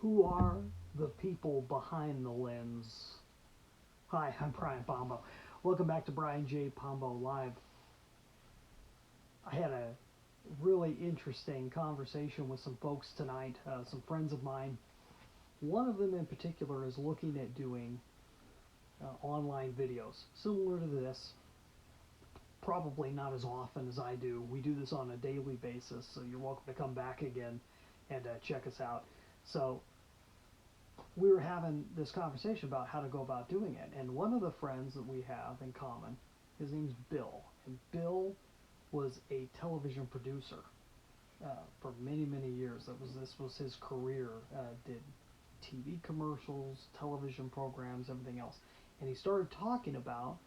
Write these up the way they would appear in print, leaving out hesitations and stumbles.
Who are the people behind the lens? Hi, I'm Brian Pombo. Welcome back to Brian J. Pombo Live. I had a really interesting conversation with some folks tonight, some friends of mine. One of them in particular is looking at doing online videos similar to this, probably not as often as I do. We do this on a daily basis, so you're welcome to come back again and check us out. So we were having this conversation about how to go about doing it, and one of the friends that we have in common, his name's Bill, and Bill was a television producer for many years. This was his career. Did TV commercials, television programs, everything else, and he started talking about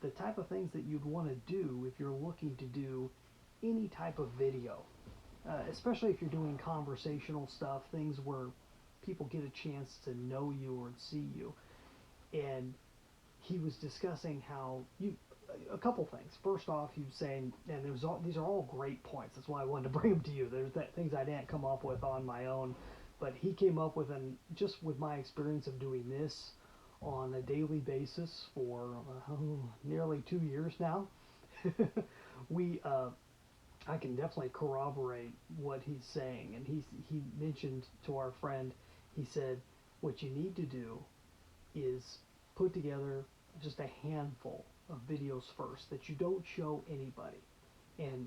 the type of things that you'd want to do if you're looking to do any type of video, especially if you're doing conversational stuff, things where people get a chance to know you or see you. And he was discussing how you a couple things. First off, he was saying, and these are all great points. That's why I wanted to bring them to you. There's things I didn't come up with on my own, but he came up with, and just with my experience of doing this on a daily basis for nearly 2 years now, we I can definitely corroborate what he's saying. And he mentioned to our friend, he said, what you need to do is put together just a handful of videos first that you don't show anybody, and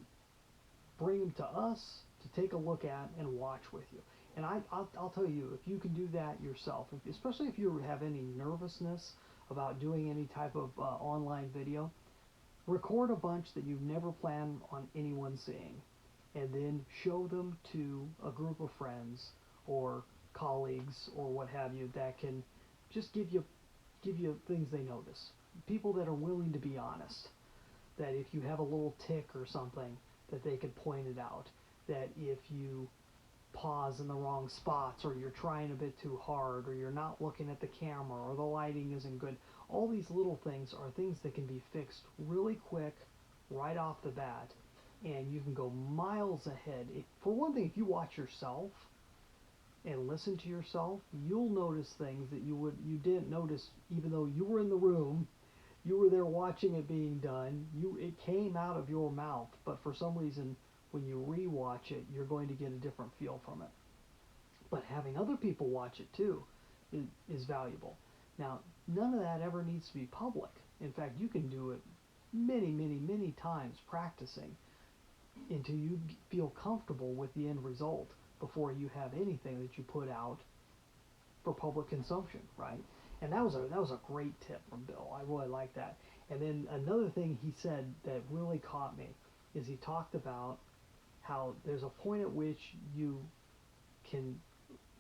bring them to us to take a look at and watch with you. And I'll tell you, if you can do that yourself, especially if you have any nervousness about doing any type of online video, record a bunch that you've never planned on anyone seeing, and then show them to a group of friends or colleagues or what have you that can just give you things they notice. People that are willing to be honest. That if you have a little tick or something, that they could point it out. That if you pause in the wrong spots, or you're trying a bit too hard, or you're not looking at the camera, or the lighting isn't good, all these little things are things that can be fixed really quick right off the bat, and you can go miles ahead. For one thing, if you watch yourself and listen to yourself, you'll notice things that you didn't notice, even though you were in the room, you were there watching it being done. It came out of your mouth, but for some reason, when you rewatch it, you're going to get a different feel from it. But having other people watch it too is valuable. Now, none of that ever needs to be public. In fact, you can do it many times practicing until you feel comfortable with the end result before you have anything that you put out for public consumption, right? And that was a great tip from Bill. I really like that. And then another thing he said that really caught me is he talked about how there's a point at which you can,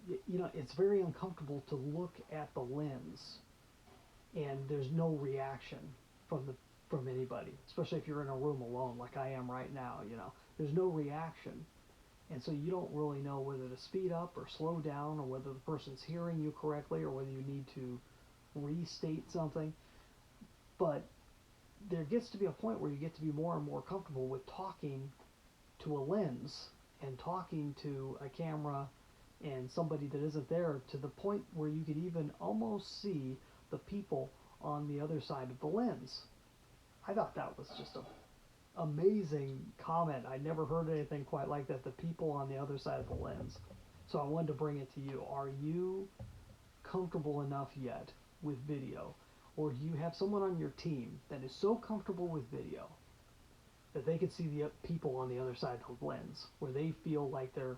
it's very uncomfortable to look at the lens and there's no reaction from anybody, especially if you're in a room alone like I am right now. There's no reaction, and so you don't really know whether to speed up or slow down, or whether the person's hearing you correctly, or whether you need to restate something. But there gets to be a point where you get to be more and more comfortable with talking to a lens and talking to a camera and somebody that isn't there, to the point where you could even almost see the people on the other side of the lens. I thought that was just a amazing comment. I never heard anything quite like that. The people on the other side of the lens. So I wanted to bring it to you. Are you comfortable enough yet with video? Or do you have someone on your team that is so comfortable with video that they can see the people on the other side of the lens, where they feel like they're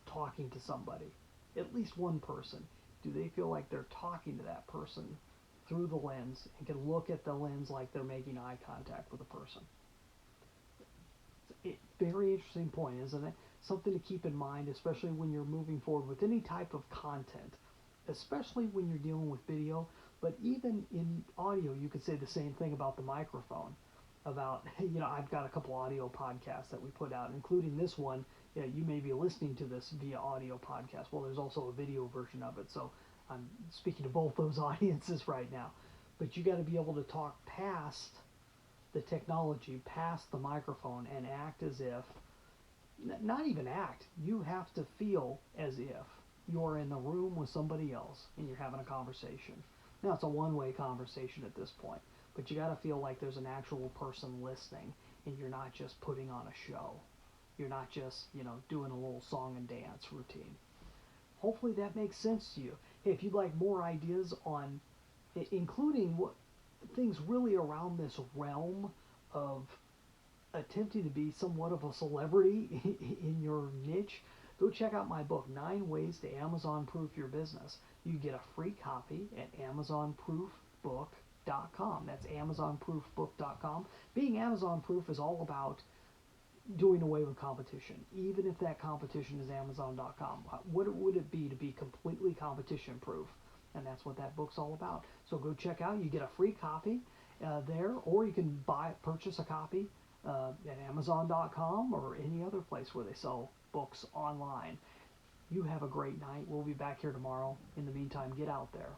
talking to somebody? At least one person. Do they feel like they're talking to that person through the lens and can look at the lens like they're making eye contact with a person? Very interesting point, isn't it? Something to keep in mind, especially when you're moving forward with any type of content, especially when you're dealing with video. But even in audio, you could say the same thing about the microphone. About, I've got a couple audio podcasts that we put out, including this one. You may be listening to this via audio podcast. Well, there's also a video version of it, so I'm speaking to both those audiences right now. But you got to be able to talk past the technology, past the microphone, and act as if, not even act, you have to feel as if you're in a room with somebody else and you're having a conversation. Now it's a one-way conversation at this point, but you got to feel like there's an actual person listening and you're not just putting on a show. You're not just, doing a little song and dance routine. Hopefully that makes sense to you. Hey, if you'd like more ideas on, including what things really around this realm of attempting to be somewhat of a celebrity in your niche, go check out my book, 9 Ways to Amazon Proof Your Business. You get a free copy at amazonproofbook.com. That's amazonproofbook.com. Being Amazon proof is all about doing away with competition, even if that competition is Amazon.com. What would it be to be completely competition proof? And that's what that book's all about. So go check out. You get a free copy there, or you can purchase a copy at Amazon.com or any other place where they sell books online. You have a great night. We'll be back here tomorrow. In the meantime, get out there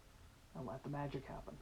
and let the magic happen.